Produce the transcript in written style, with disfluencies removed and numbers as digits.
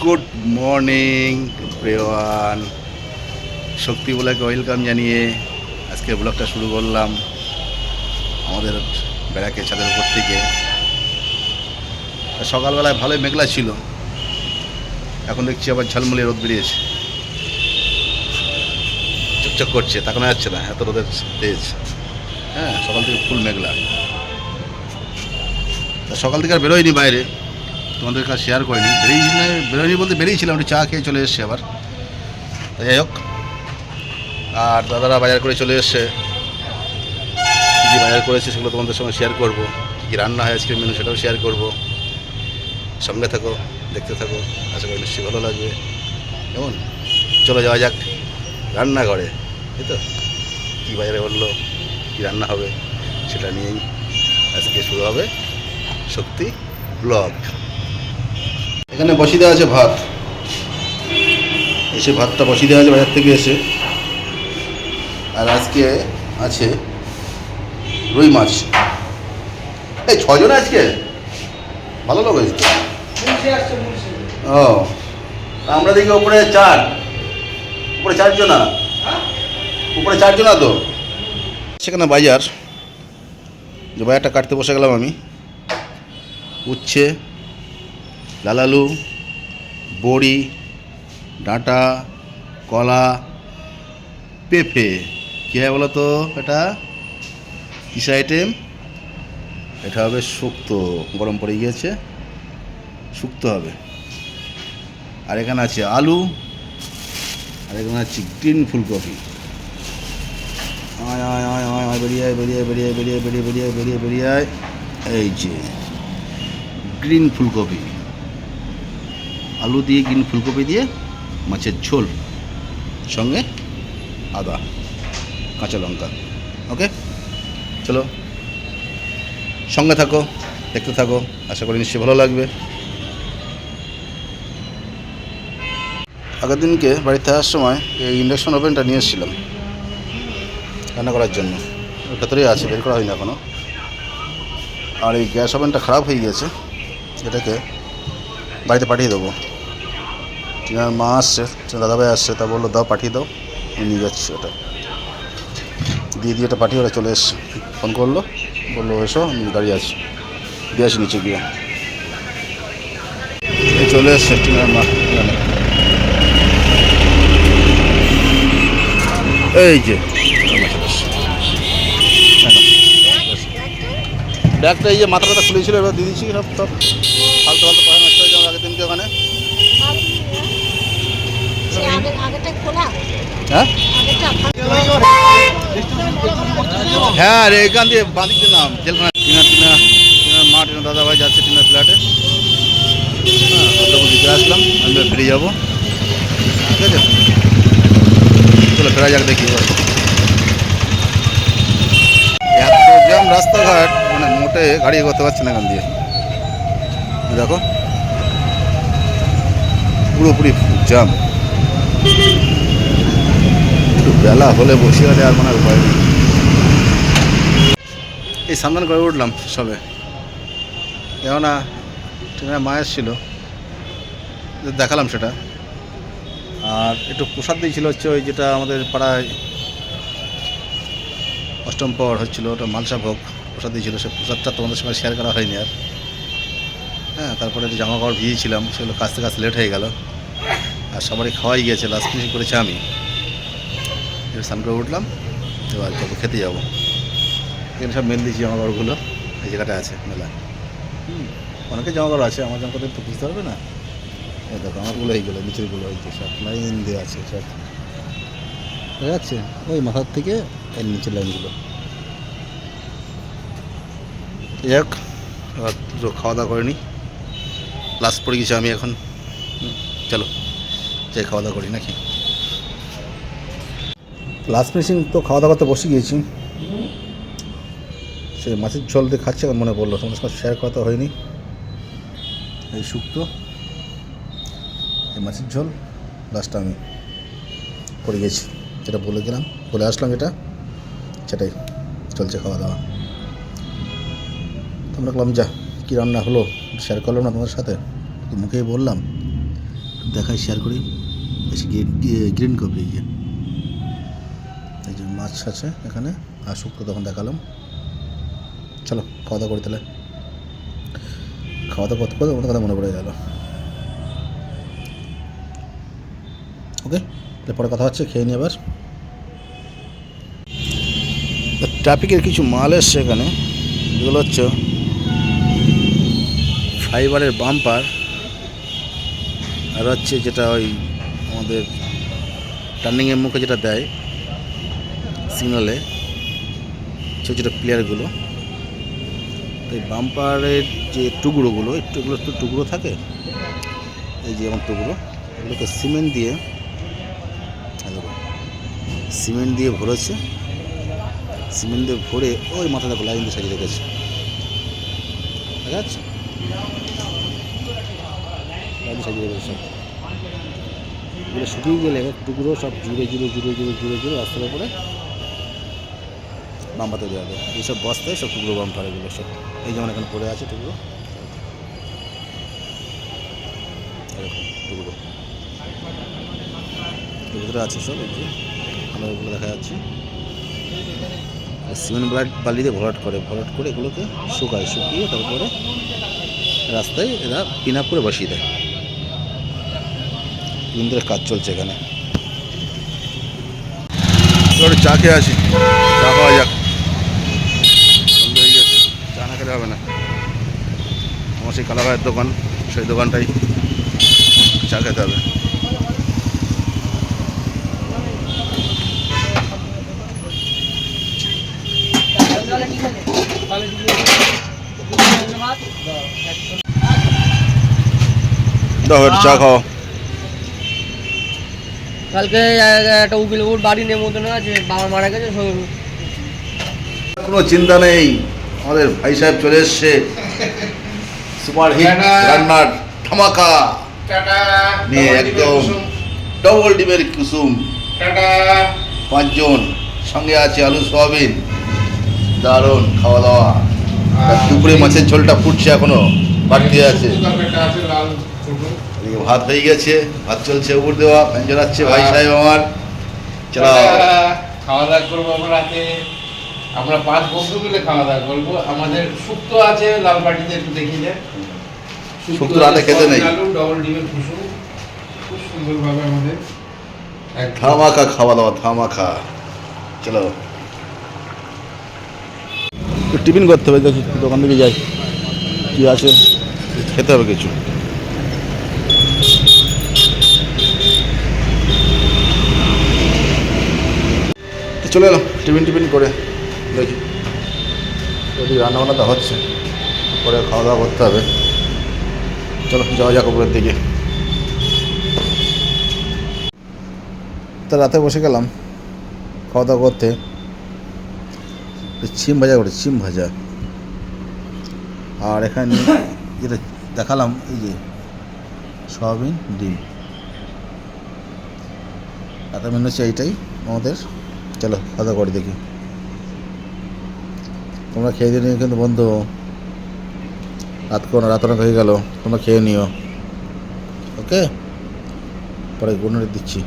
Good morning everyone, শক্তি ব্লগে welcome জানিয়ে আজকে ব্লগটা শুরু করলাম আমাদের ব্যারাকে ছাদের উপর থেকে। সকালবেলায় ভালোই মেঘলা ছিল, এখন দেখছি আবার ঝলমলে রোদ বেরিয়েছে, চকচক করছে, তাকানো যাচ্ছে না, এত রোদের তেজ। হ্যাঁ, সকাল থেকে ফুল মেঘলা। সকাল থেকে আর বেরোয়নি বাইরে, তোমাদের কাছে শেয়ার করিনি। বেরোয়নি বলতে বেরিয়েছিলাম, একটু চা খেয়ে চলে এসছে আবার। তাই যাই হোক, আর দাদারা বাজার করে চলে এসছে, কী কী বাজার করেছে সেগুলো তোমাদের সঙ্গে শেয়ার করবো। কী কী রান্না হয় আজকের মেনু সেটাও শেয়ার করবো। সঙ্গে থাকো, দেখতে থাকো, আশা করি নিশ্চয়ই ভালো লাগবে। কেমন, চলে যাওয়া যাক রান্নাঘরে। এই তো কী বাজারে বললো, কী রান্না হবে সেটা নিয়েই আজকে শুরু হবে শক্তি ব্লগ। এখানে বসিয়ে দেওয়া আছে ভাত, এসে ভাতটা বসিয়ে দেওয়া আছে বাজার থেকে এসে। আর আজকে আছে রুই মাছ। এই 6 জন আজকে, ভালো লোক হয়েছে। ও, আমরা দেখি উপরে 4, উপরে 4 জনা, উপরে 4 জনা তো। সেখানে বাজার, যে বাজারটা কাটতে বসে গেলাম আমি। উচ্ছে, লাল আলু, বড়ি, ডাঁটা, কলা, পেঁপে। কী হয় বলো তো, এটা কিস আইটেম? এটা হবে শুক্তো, গরম পড়ে গিয়েছে, শুক্তো হবে। আর এখানে আছে আলু, আর এখানে আছে গ্রিন ফুলকপি। আয় আয় আয় আয় আয়, বেরিয়ে আয়, বেরিয়ে বেরিয়ে বেরিয়ে বেরিয়ে বেরিয়ে বেরিয়ে বেরিয়ে আয়। এই যে গ্রিন ফুলকপি, আলু দিয়ে গ্রিন ফুলকপি দিয়ে মাছের ঝোল, সঙ্গে আদা, কাঁচা লঙ্কা। ওকে, চলো সঙ্গে থাকো, দেখতে থাকো, আশা করি নিশ্চয়ই ভালো লাগবে। আগের দিনকে বাড়িতে আসার সময় এই ইন্ডাকশন ওভেনটা নিয়ে এসেছিলাম রান্না করার জন্য, ওর ভেতরেই আছে, বের করা হয়নি এখনও। আর এই গ্যাস ওভেনটা খারাপ হয়ে গিয়েছে, এটাকে বাড়িতে পাঠিয়ে দেবো। টিনার মা আসছে, দাদাভাই আসছে, তা বললো দাও, পাঠিয়ে দাও, আমি নিয়ে যাচ্ছি। ওটা দিয়ে এটা পাঠিয়ে ওরা চলে এসছে। ফোন করলো, বললো এসো, আমি দাঁড়িয়ে আছি, দিয়ে আসি নিচে গিয়ে। চলে এসছে টিনার মা। এই যে ব্যাগটা, এই যে মাথাটা খুলেছিল, এবার দিয়ে দিচ্ছি। সব সব ফালতু ফালতু পয়সা নষ্ট হয়ে যাবে আগের দিনকে ওখানে। হ্যাঁ রে, এখান দিয়ে বাঁধিকে নাম জেলখানা। টিনার মা, টিনার দাদাভাই যাচ্ছে টিনার ফ্ল্যাটে। হ্যাঁ, দিতে আসলাম, আমি ফিরে যাবো। ঠিক আছে, চলো ফেরা যাক, দেখি এবার। এত জ্যাম রাস্তাঘাট, মানে মোটে গাড়ি এগোতে পারছে না এখান দিয়ে। দেখো পুরোপুরি জ্যাম। একটু বেলা হলে বসে গেলে আর মনে হয় উপায় নেই। এই সান্ধান করে উঠলাম সবে, কেননা ট্রেনের মা এসেছিল, দেখালাম সেটা। আর একটু প্রসাদ দিয়েছিল, হচ্ছে ওই যেটা আমাদের পাড়ায় অষ্টম পর হচ্ছিলো, ওটা মালসা ভোগ প্রসাদ দিয়েছিলো। সে প্রসাদটা তোমাদের সঙ্গে শেয়ার করা হয়নি আর। হ্যাঁ, তারপরে জামা কাপড় ভিজিয়েছিলাম, সেগুলো কাচতে কাচতে লেট হয়ে গেল। আর সবারই খাওয়াই গিয়েছে, লাস্ট ফিনিশিং করেছি আমি। এবার স্নান করে উঠলাম, এবার যাবো খেতে যাবো। এখানে সব মেল দিয়েছি জামা কাপড়গুলো, এই জায়গাটা আছে মেলা। অনেকের জামা কাপড় আছে, আমার জামা কাপড় তো বুঝতে পারবে না। এই দেখো আমারগুলো, এইগুলো নিচেরগুলো, এই যে সব লাইন দেওয়া আছে, সব দেখা যাচ্ছে ওই মাথার থেকে এর নিচের লাইনগুলো। যাক, এবার দুটো খাওয়া দাওয়া করে নিই, লাস্ট পড়ে গেছি আমি এখন। চলো যাই খাওয়া দাওয়া করি নাকি। লাস্ট ফিনিশিং তো খাওয়া দাওয়া করতে বসে গিয়েছি। সে মাছের ঝোল দিয়ে খাচ্ছে, এখন মনে পড়লো, তোমার সঙ্গে শেয়ার করা তো হয়নি। এই শুক্তো, এই মাছের ঝোল লাস্টটা আমি করে গেছি, যেটা বলে গেলাম, বলে আসলাম যেটা, সেটাই চলছে খাওয়া দাওয়া। তোমরা বললাম যা কী রান্না হলো শেয়ার করলাম না তোমাদের সাথে, মুখেই বললাম। দেখাই, শেয়ার করি। গ্রিন কপি, এই যে মাছ আছে এখানে, আর শুক্তো তখন দেখালাম। চলো খাওয়া দাওয়া করি তাহলে। খাওয়া দাওয়া করতে করতে ওদের কথা মনে পড়ে গেল। ওকে, পরে কথা হচ্ছে, খেয়ে নিই এবার। ট্রাফিকের কিছু মাল এসছে এখানে, এগুলো হচ্ছে ফাইবারের বাম্পার, আর হচ্ছে যেটা ওই আমাদের টার্নিংয়ের মুখে যেটা দেয় সিগনালে, ছোটো ছোটো প্লেয়ারগুলো। এই বাম্পারের যে টুকরোগুলো, এগুলো তো টুকরো থাকে, এই যে আমার টুকরো, এগুলোকে সিমেন্ট দিয়ে ভরেছে। সিমেন্ট দিয়ে ভরে ওই মাথা দেখো লাইন দিয়ে সাজিয়ে রেখেছে, দেখা যাচ্ছে? লাইন সাজিয়ে রেখেছে সব। এগুলো শুকিয়ে গেলে টুকরো সব জুড়ে রাস্তার উপরে বাম্পার তৈরি হবে। এইসব বস্তায় সব টুকরো বাম্পার, এগুলো সব এই যেমন এখানে পড়ে আছে টুকরো, এরকম টুকরো ভিতরে আছে সব। এই যে কালারগুলো দেখা যাচ্ছে, সিমেন্ট বালি দিয়ে ভরাট করে এগুলোকে শুকিয়ে তারপরে রাস্তায় এরা পিন আপ করে বসিয়ে দেয়। ইন্দ্রের কাজ চলছে এখানে। চা খেয়ে আসি, চা খাওয়া যাক, সন্ধ্যে হয়ে গেছে, চা না খেলে হবে না। আমার সেই কালা ভাইয়ের দোকান, সেই দোকানটাই চা খেতে হবে। চা খাও। কালকে একটা উকিলপুর বাড়ি নেমন্তন্ন আছে, বাবা মারা গেছে। কোনো চিন্তা নেই, আমাদের ভাই সাহেব চলে এসছে, সুপার হিট রান্নার ধামাকা নিয়ে, একদম ডবল ডিমের কুসুম, 5 জন, সঙ্গে আছে আলু সোয়াবিন, দারুণ খাওয়া দাওয়া। দুপুরে মাছের ঝোলটা ফুটছে, এখনো বাড়তি আছে। ভাত হয়ে গেছে, ভাত চলছে উপর দেওয়া, ফ্যান চালাচ্ছে ভাই সাহেব আমার। চলো খাওয়া দাওয়া করবো আমরা রাতে, আমরা 5 বন্ধু মিলে খাওয়া দাওয়া করবো। আমাদের শুক্তো আছে লালবাটিতে, একটু দেখিয়ে দেন। শুক্তো রাতে খেতে নেই, ডবল ডিমের কুসুম, খুব সুন্দরভাবে আমাদের ধামাকা খাওয়া দাওয়া, ধামাকা। চলো টিফিন করতে হবে, দেখি দোকান থেকে যাই কি আছে, খেতে হবে কিছু। চলে এলাম টিফিন করে, দেখি ওদিকে রান্নাবান্না তো হচ্ছে, পরে খাওয়া দাওয়া করতে হবে। চলো যাওয়া যাক উপরের দিকে। তো রাতে বসে গেলাম খাওয়া দাওয়া করতে। সিম ভাজা, আর এখানে যেটা দেখালাম, এই যে সয়াবিন ডিম, রাতে মেনু হচ্ছে এইটাই আমাদের। চলো খাওয়া দাওয়া করে দেখি। তোমরা খেয়ে দিয়ে নিও কিন্তু বন্ধু, রাত অনেক হয়ে গেল, তোমরা খেয়ে নিও, ওকে? পরে গুড নাইট দিচ্ছি।